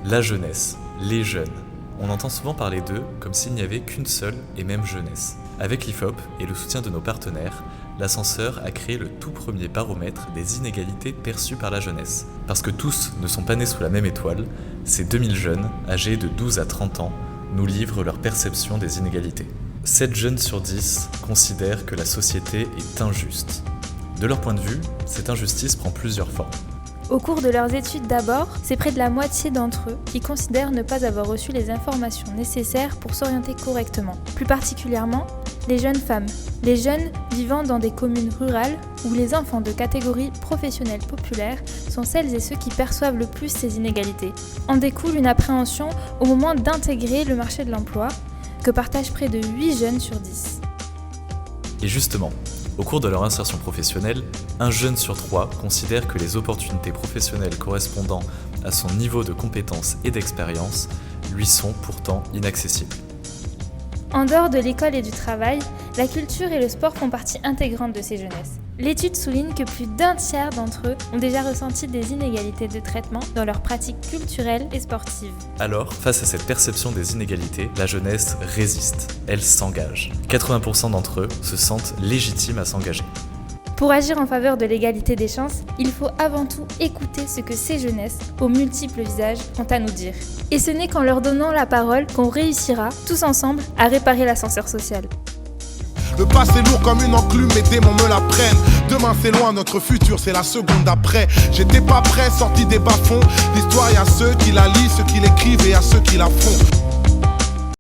La jeunesse, les jeunes. On entend souvent parler d'eux comme s'il n'y avait qu'une seule et même jeunesse. Avec l'IFOP et le soutien de nos partenaires, l'ascenseur a créé le tout premier baromètre des inégalités perçues par la jeunesse. Parce que tous ne sont pas nés sous la même étoile, ces 2000 jeunes, âgés de 12 à 30 ans, nous livrent leur perception des inégalités. 7 jeunes sur 10 considèrent que la société est injuste. De leur point de vue, cette injustice prend plusieurs formes. Au cours de leurs études d'abord, c'est près de la moitié d'entre eux qui considèrent ne pas avoir reçu les informations nécessaires pour s'orienter correctement. Plus particulièrement, les jeunes femmes, les jeunes vivant dans des communes rurales où les enfants de catégorie professionnelle populaire sont celles et ceux qui perçoivent le plus ces inégalités. En découle une appréhension au moment d'intégrer le marché de l'emploi que partagent près de 8 jeunes sur 10. Et justement, au cours de leur insertion professionnelle, un jeune sur 3 considère que les opportunités professionnelles correspondant à son niveau de compétence et d'expérience lui sont pourtant inaccessibles. En dehors de l'école et du travail, la culture et le sport font partie intégrante de ces jeunesses. L'étude souligne que plus d'un tiers d'entre eux ont déjà ressenti des inégalités de traitement dans leurs pratiques culturelles et sportives. Alors, face à cette perception des inégalités, la jeunesse résiste, elle s'engage. 80% d'entre eux se sentent légitimes à s'engager. Pour agir en faveur de l'égalité des chances, il faut avant tout écouter ce que ces jeunesses, aux multiples visages, ont à nous dire. Et ce n'est qu'en leur donnant la parole qu'on réussira, tous ensemble, à réparer l'ascenseur social. Le passé est lourd comme une enclume, mes démons me la prennent. Demain c'est loin, notre futur c'est la seconde d'après. J'étais pas prêt, sorti des bas-fonds. L'histoire, y a ceux qui la lisent, ceux qui l'écrivent et à ceux qui la font.